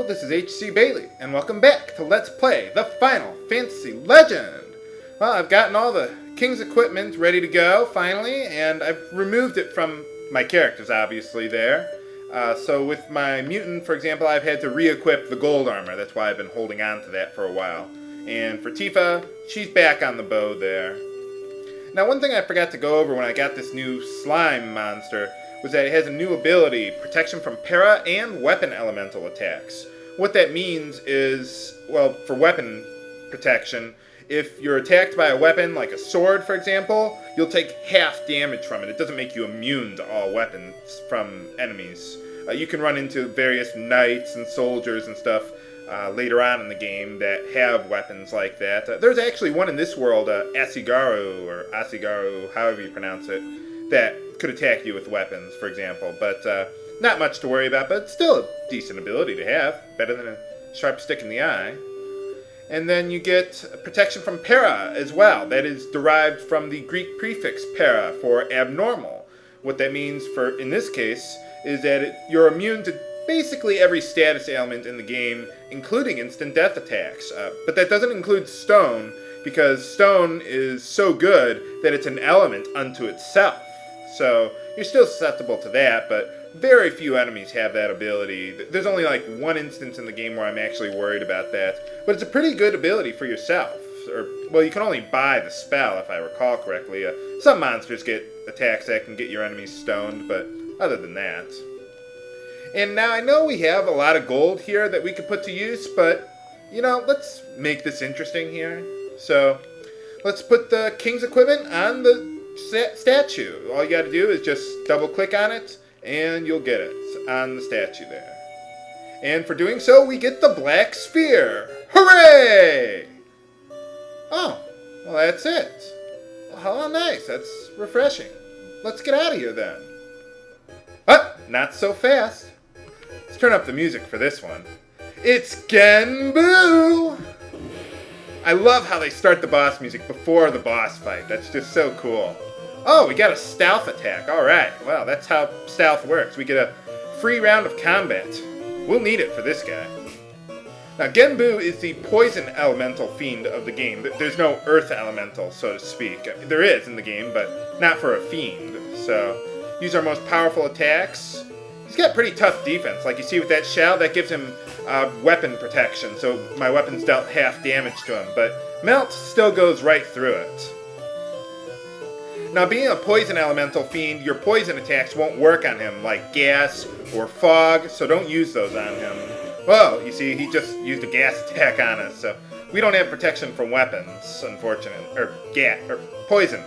Hello, this is H.C. Bailey, and welcome back to Let's Play the Final Fantasy Legend! Well, I've gotten all the King's equipment ready to go, finally, and I've removed it from my characters, obviously, there. So with my mutant, for example, I've had to re-equip the gold armor. That's why I've been holding on to that for a while. And for Tifa, she's back on the bow there. Now, one thing I forgot to go over when I got this new slime monster was that it has a new ability, protection from para and weapon elemental attacks. What that means is, well, for weapon protection, if you're attacked by a weapon, like a sword, for example, you'll take half damage from it. It doesn't make you immune to all weapons from enemies. You can run into various knights and soldiers and stuff later on in the game that have weapons like that. There's actually one in this world, Asigaru, or Asigaru, however you pronounce it, that could attack you with weapons, for example. But not much to worry about, but still a decent ability to have. Better than a sharp stick in the eye. And then you get protection from para as well. That is derived from the Greek prefix para for abnormal. What that means for, in this case, is that you're immune to basically every status ailment in the game, including instant death attacks. But that doesn't include stone, because stone is so good that it's an element unto itself. So you're still susceptible to that, but very few enemies have that ability. There's only like one instance in the game where I'm actually worried about that. But it's a pretty good ability for yourself. Or, well, you can only buy the spell, if I recall correctly. Some monsters get attacks that can get your enemies stoned, but other than that. And now I know we have a lot of gold here that we could put to use, but, you know, let's make this interesting here. So, let's put the King's equipment on the statue. All you gotta do is just double click on it, and you'll get it on the statue there. And for doing so, we get the black sphere. Hooray! Oh, well, that's it. Well, how nice. That's refreshing. Let's get out of here then. But not so fast. Let's turn up the music for this one. It's Genbu! I love how they start the boss music before the boss fight. That's just so cool. Oh, we got a stealth attack. Alright, well, that's how stealth works. We get a free round of combat. We'll need it for this guy. Now, Genbu is the poison elemental fiend of the game. There's no earth elemental, so to speak. There is in the game, but not for a fiend. So, use our most powerful attacks. He's got pretty tough defense. Like you see with that shell, that gives him weapon protection. So my weapon's dealt half damage to him. But Melt still goes right through it. Now, being a poison elemental fiend, your poison attacks won't work on him, like gas or fog, so don't use those on him. Well, you see, he just used a gas attack on us, so we don't have protection from weapons, unfortunately. Or poison.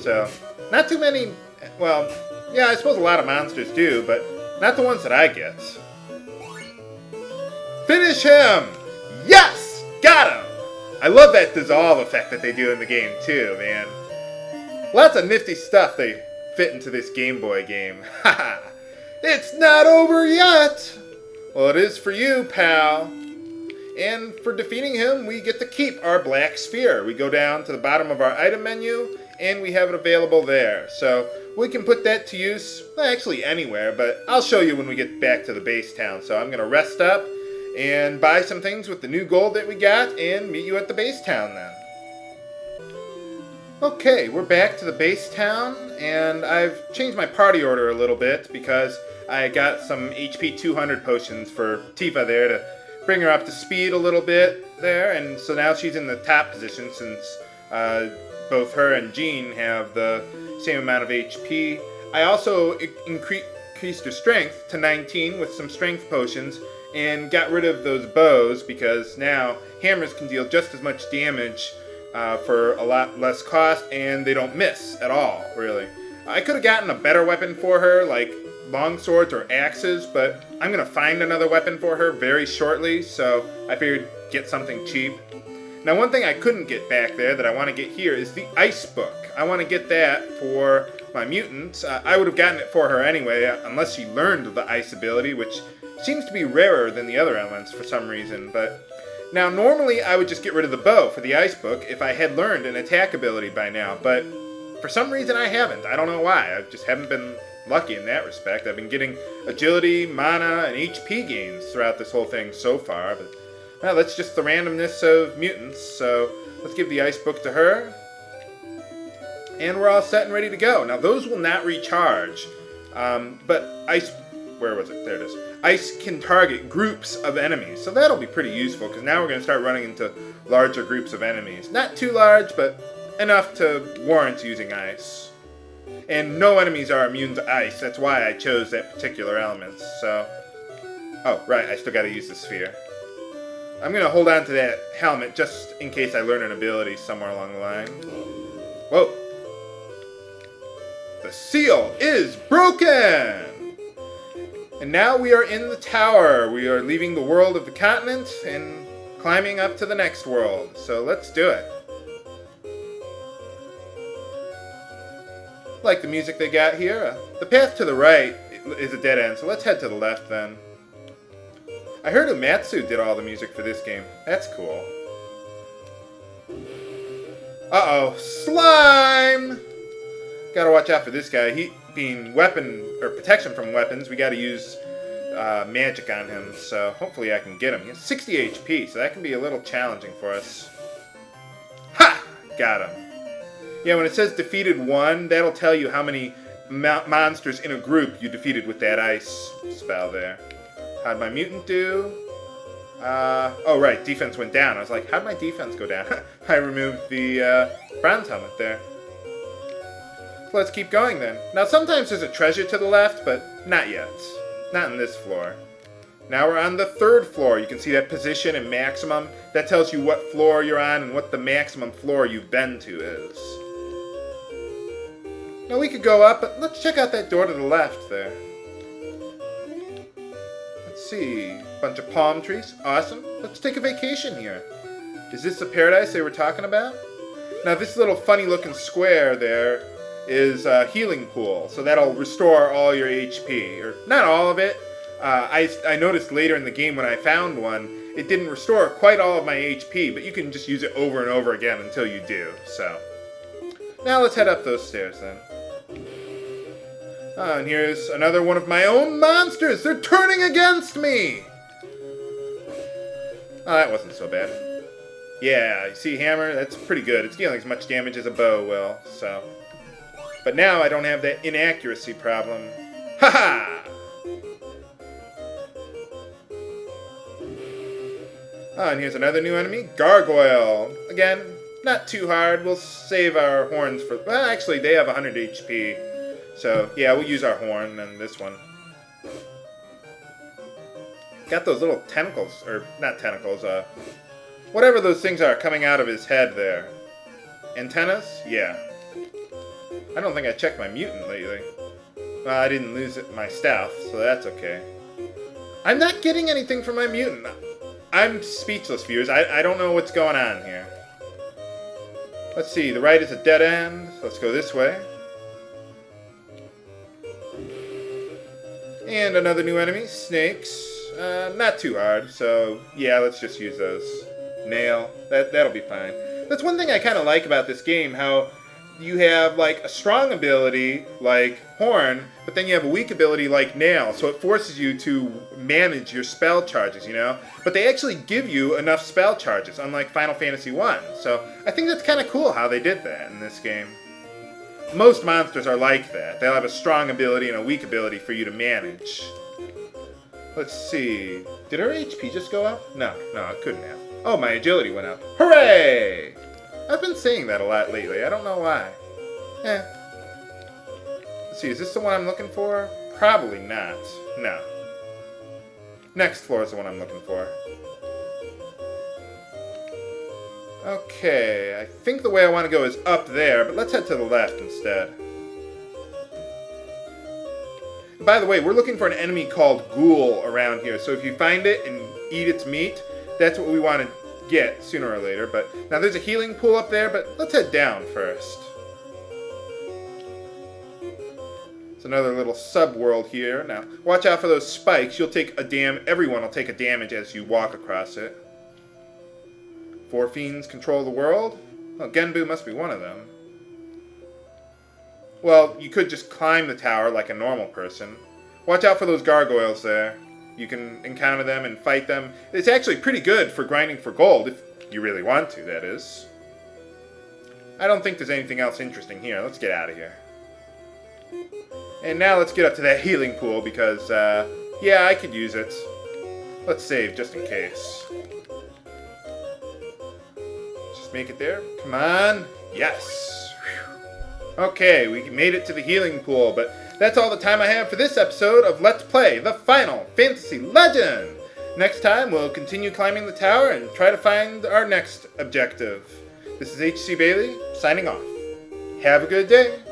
So, not too many, well, yeah, I suppose a lot of monsters do, but not the ones that I get. Finish him! Yes! Got him! I love that dissolve effect that they do in the game, too, man. Lots of nifty stuff they fit into this Game Boy game. Haha! It's not over yet! Well, it is for you, pal. And for defeating him, we get to keep our black sphere. We go down to the bottom of our item menu, and we have it available there. So we can put that to use, well, actually anywhere, but I'll show you when we get back to the base town. So I'm going to rest up and buy some things with the new gold that we got, and meet you at the base town then. Okay, we're back to the base town, and I've changed my party order a little bit because I got some HP 200 potions for Tifa there to bring her up to speed a little bit there, and so now she's in the top position since both her and Jean have the same amount of HP. I also increased her strength to 19 with some strength potions and got rid of those bows because now hammers can deal just as much damage for a lot less cost, and they don't miss at all, really. I could have gotten a better weapon for her, like long swords or axes, but I'm going to find another weapon for her very shortly, so I figured get something cheap. Now, one thing I couldn't get back there that I want to get here is the ice book. I want to get that for my mutant. I would have gotten it for her anyway, unless she learned the ice ability, which seems to be rarer than the other elements for some reason, but now, normally I would just get rid of the bow for the ice book if I had learned an attack ability by now, but for some reason I haven't. I don't know why. I just haven't been lucky in that respect. I've been getting agility, mana, and HP gains throughout this whole thing so far. But well, that's just the randomness of mutants. So let's give the ice book to her. And we're all set and ready to go. Now those will not recharge. But ice... Where was it? There it is. Ice can target groups of enemies. So that'll be pretty useful, because now we're going to start running into larger groups of enemies. Not too large, but enough to warrant using ice. And no enemies are immune to ice. That's why I chose that particular element. So... Oh, right. I still got to use the sphere. I'm going to hold on to that helmet just in case I learn an ability somewhere along the line. Whoa. The seal is broken! And now we are in the tower. We are leaving the world of the continent and climbing up to the next world. So let's do it. Like the music they got here. The path to the right is a dead end, so let's head to the left then. I heard Umatsu did all the music for this game. That's cool. Uh-oh. Slime! Gotta watch out for this guy. He being weapon or protection from weapons, we gotta use magic on him. So hopefully I can get him. He has 60 HP, so that can be a little challenging for us. Ha! Got him. Yeah, when it says defeated one, that'll tell you how many monsters in a group you defeated with that ice spell there. How'd my mutant do? Oh right, defense went down. I was like, how'd my defense go down? I removed the bronze helmet there. Let's keep going then. Now sometimes there's a treasure to the left, but not yet. Not in this floor. Now we're on the third floor. You can see that position and maximum. That tells you what floor you're on and what the maximum floor you've been to is. Now we could go up, but let's check out that door to the left there. Let's see. Bunch of palm trees. Awesome. Let's take a vacation here. Is this the paradise they were talking about? Now this little funny looking square there is a healing pool, so that'll restore all your HP, or not all of it. I noticed later in the game when I found one, it didn't restore quite all of my HP, but you can just use it over and over again until you do, so. Now let's head up those stairs then. And here's another one of my own monsters! They're turning against me! Oh, that wasn't so bad. Yeah, you see hammer? That's pretty good. It's dealing as much damage as a bow will, so. But now I don't have that inaccuracy problem. Ha-ha! Oh, and here's another new enemy, Gargoyle. Again, not too hard. We'll save our horns for... Well, actually, they have 100 HP. So, yeah, we'll use our horn and this one. Got those little tentacles, or not tentacles, whatever those things are coming out of his head there. Antennas? Yeah. I don't think I checked my mutant lately. Well, I didn't lose my staff, so that's okay. I'm not getting anything from my mutant. I'm speechless, viewers. I don't know what's going on here. Let's see. The right is a dead end. Let's go this way. And another new enemy. Snakes. Not too hard, so yeah, let's just use those. Nail. That'll be fine. That's one thing I kind of like about this game, how you have like a strong ability like Horn, but then you have a weak ability like Nail, so it forces you to manage your spell charges, you know? But they actually give you enough spell charges, unlike Final Fantasy 1. So I think that's kind of cool how they did that in this game. Most monsters are like that. They'll have a strong ability and a weak ability for you to manage. Let's see. Did her HP just go up? No, it couldn't have. Oh, my agility went up. Hooray! I've been saying that a lot lately. I don't know why. Let's see, is this the one I'm looking for? Probably not. No. Next floor is the one I'm looking for. Okay, I think the way I want to go is up there, but let's head to the left instead. By the way, we're looking for an enemy called Ghoul around here, so if you find it and eat its meat, that's what we want to get sooner or later. But now there's a healing pool up there, but let's head down first. It's another little sub-world here. Now, watch out for those spikes. Everyone will take a damage as you walk across it. 4 fiends control the world? Well, Genbu must be one of them. Well, you could just climb the tower like a normal person. Watch out for those gargoyles there. You can encounter them and fight them. It's actually pretty good for grinding for gold, if you really want to, that is. I don't think there's anything else interesting here. Let's get out of here. And now let's get up to that healing pool because, yeah, I could use it. Let's save just in case. Just make it there. Come on. Yes. Whew. Okay, we made it to the healing pool, but that's all the time I have for this episode of Let's Play the Final Fantasy Legend. Next time, we'll continue climbing the tower and try to find our next objective. This is H.C. Bailey, signing off. Have a good day.